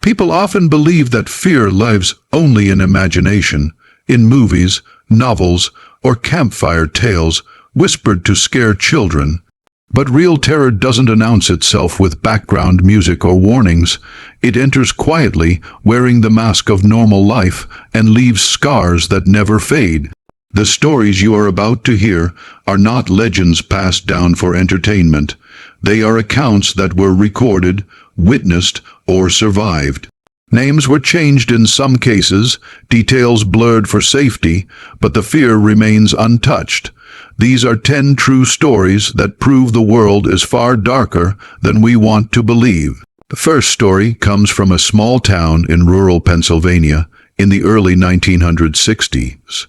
People often believe that fear lives only in imagination, in movies, novels, or campfire tales whispered to scare children. But real terror doesn't announce itself with background music or warnings. It enters quietly, wearing the mask of normal life, and leaves scars that never fade. The stories you are about to hear are not legends passed down for entertainment. They are accounts that were recorded, witnessed, or survived. Names were changed in some cases, details blurred for safety, but the fear remains untouched. These are 10 true stories that prove the world is far darker than we want to believe. The first story comes from a small town in rural Pennsylvania in the early 1960s.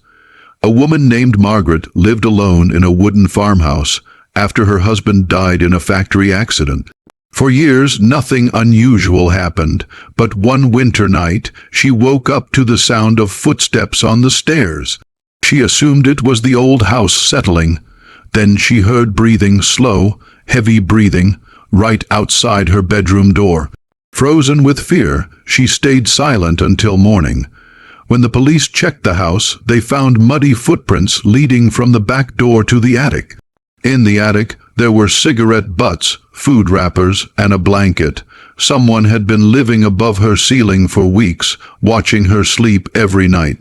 A woman named Margaret lived alone in a wooden farmhouse after her husband died in a factory accident. For years, nothing unusual happened, but one winter night, she woke up to the sound of footsteps on the stairs. She assumed it was the old house settling. Then she heard breathing, slow, heavy breathing, right outside her bedroom door. Frozen with fear, she stayed silent until morning. When the police checked the house, they found muddy footprints leading from the back door to the attic. In the attic, there were cigarette butts, food wrappers, and a blanket. Someone had been living above her ceiling for weeks, watching her sleep every night.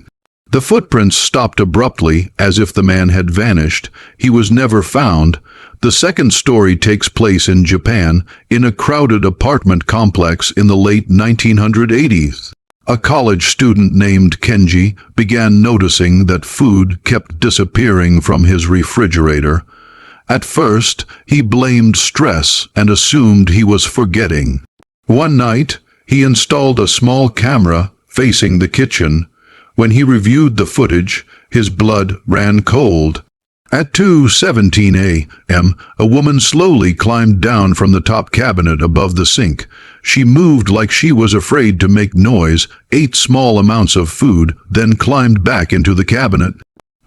The footprints stopped abruptly, as if the man had vanished. He was never found. The second story takes place in Japan, in a crowded apartment complex in the late 1980s. A college student named Kenji began noticing that food kept disappearing from his refrigerator. At first, he blamed stress and assumed he was forgetting. One night, he installed a small camera facing the kitchen. When he reviewed the footage, his blood ran cold. At 2:17 a.m., a woman slowly climbed down from the top cabinet above the sink. She moved like she was afraid to make noise, ate small amounts of food, then climbed back into the cabinet.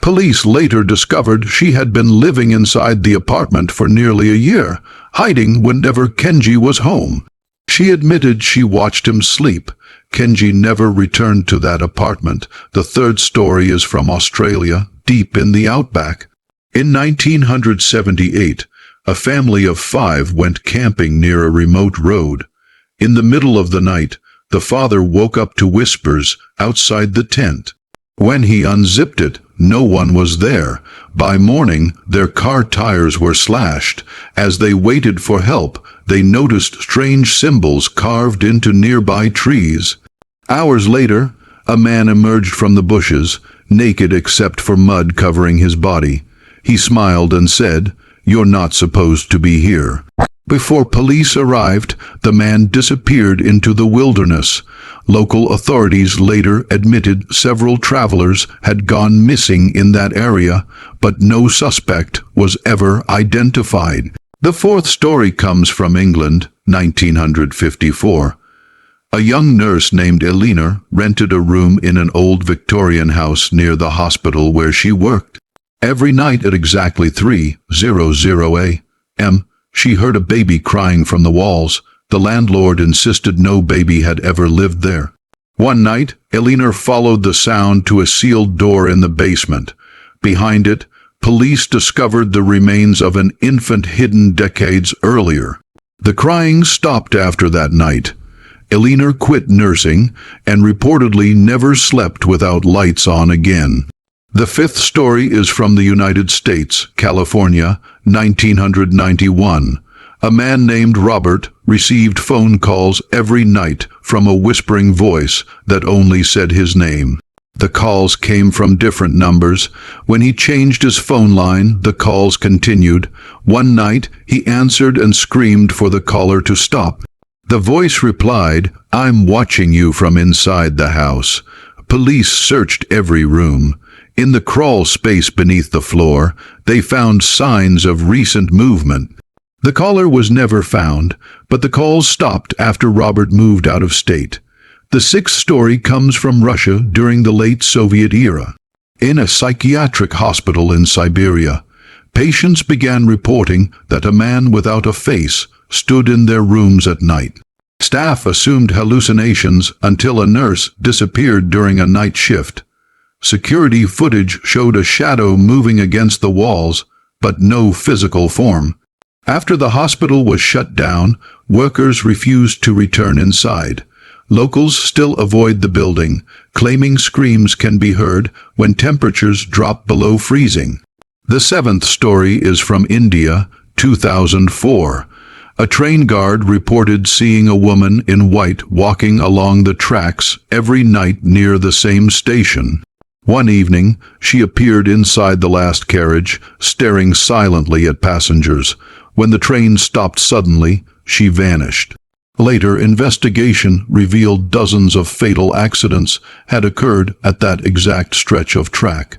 Police later discovered she had been living inside the apartment for nearly a year, hiding whenever Kenji was home. She admitted she watched him sleep. Kenji never returned to that apartment. The third story is from Australia, deep in the outback. In 1978, a family of 5 went camping near a remote road. In the middle of the night, the father woke up to whispers outside the tent. When he unzipped it, no one was there. By morning, their car tires were slashed. As they waited for help, they noticed strange symbols carved into nearby trees. Hours later, a man emerged from the bushes, naked except for mud covering his body. He smiled and said, "You're not supposed to be here." Before police arrived, the man disappeared into the wilderness. Local authorities later admitted several travelers had gone missing in that area, but no suspect was ever identified. The fourth story comes from England, 1954. A young nurse named Elena rented a room in an old Victorian house near the hospital where she worked. Every night at exactly 3:00 a.m., she heard a baby crying from the walls. The landlord insisted no baby had ever lived there. One night, Elena followed the sound to a sealed door in the basement. Behind it, police discovered the remains of an infant hidden decades earlier. The crying stopped after that night. Elena quit nursing and reportedly never slept without lights on again. The fifth story is from the United States, California, 1991. A man named Robert received phone calls every night from a whispering voice that only said his name. The calls came from different numbers. When he changed his phone line, the calls continued. One night, he answered and screamed for the caller to stop. The voice replied, "I'm watching you from inside the house." Police searched every room. In the crawl space beneath the floor, they found signs of recent movement. The caller was never found, but the calls stopped after Robert moved out of state. The sixth story comes from Russia during the late Soviet era. In a psychiatric hospital in Siberia, patients began reporting that a man without a face stood in their rooms at night. Staff assumed hallucinations until a nurse disappeared during a night shift. Security footage showed a shadow moving against the walls, but no physical form. After the hospital was shut down, workers refused to return inside. Locals still avoid the building, claiming screams can be heard when temperatures drop below freezing. The seventh story is from India, 2004. A train guard reported seeing a woman in white walking along the tracks every night near the same station. One evening, she appeared inside the last carriage, staring silently at passengers. When the train stopped suddenly, she vanished. Later, investigation revealed dozens of fatal accidents had occurred at that exact stretch of track.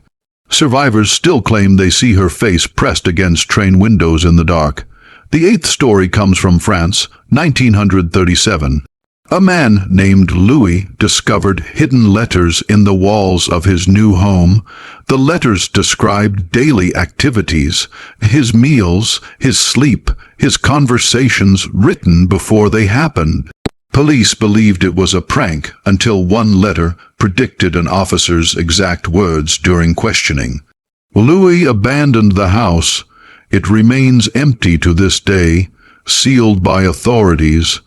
Survivors still claim they see her face pressed against train windows in the dark. The eighth story comes from France, 1937. A man named Louis discovered hidden letters in the walls of his new home. The letters described daily activities, his meals, his sleep, his conversations written before they happened. Police believed it was a prank until one letter predicted an officer's exact words during questioning. Louis abandoned the house. It remains empty to this day, sealed by authorities.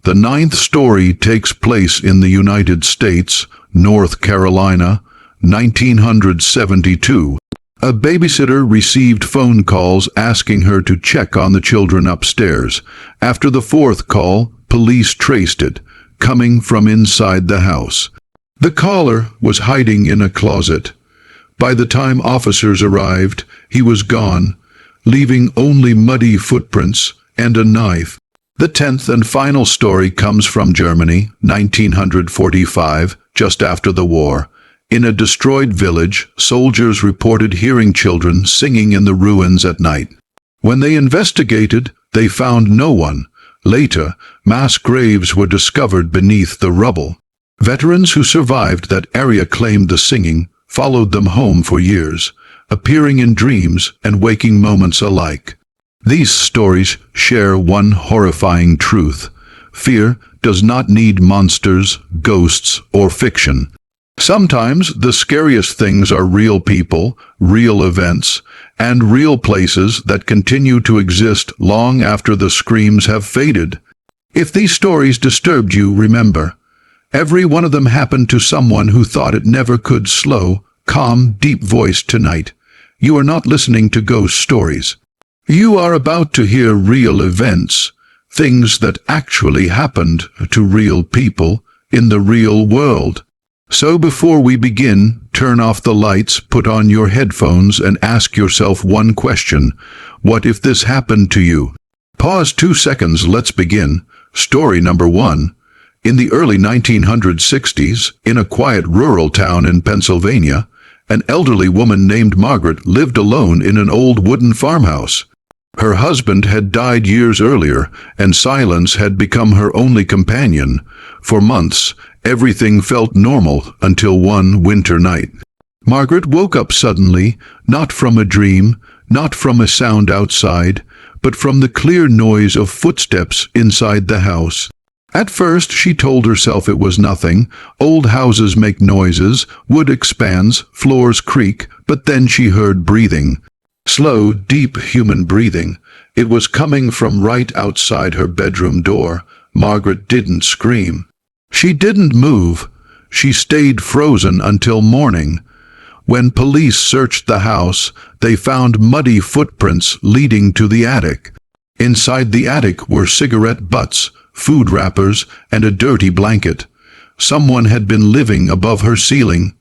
The ninth story takes place in the United States, North Carolina, 1972. A babysitter received phone calls asking her to check on the children upstairs. After the fourth call, police traced it, coming from inside the house. The caller was hiding in a closet. By the time officers arrived, he was gone, leaving only muddy footprints and a knife. The 10th and final story comes from Germany, 1945, just after the war. In a destroyed village, soldiers reported hearing children singing in the ruins at night. When they investigated, they found no one. Later, mass graves were discovered beneath the rubble. Veterans who survived that area claimed the singing followed them home for years, appearing in dreams and waking moments alike. These stories share one horrifying truth. Fear does not need monsters, ghosts, or fiction. Sometimes the scariest things are real people, real events, and real places that continue to exist long after the screams have faded. If these stories disturbed you, remember, every one of them happened to someone who thought it never could. Slow, calm, deep voice tonight. You are not listening to ghost stories. You are about to hear real events, things that actually happened to real people in the real world. So before we begin, turn off the lights, put on your headphones, and ask yourself one question. What if this happened to you? Pause 2 seconds, let's begin. Story number 1. In the early 1960s, in a quiet rural town in Pennsylvania, an elderly woman named Margaret lived alone in an old wooden farmhouse. Her husband had died years earlier, and silence had become her only companion. For months, everything felt normal until one winter night. Margaret woke up suddenly, not from a dream, not from a sound outside, but from the clear noise of footsteps inside the house. At first, she told herself it was nothing. Old houses make noises, wood expands, floors creak, but then she heard breathing. Slow, deep human breathing. It was coming from right outside her bedroom door. Margaret didn't scream. She didn't move. She stayed frozen until morning. When police searched the house, they found muddy footprints leading to the attic. Inside the attic were cigarette butts, food wrappers, and a dirty blanket. Someone had been living above her ceiling.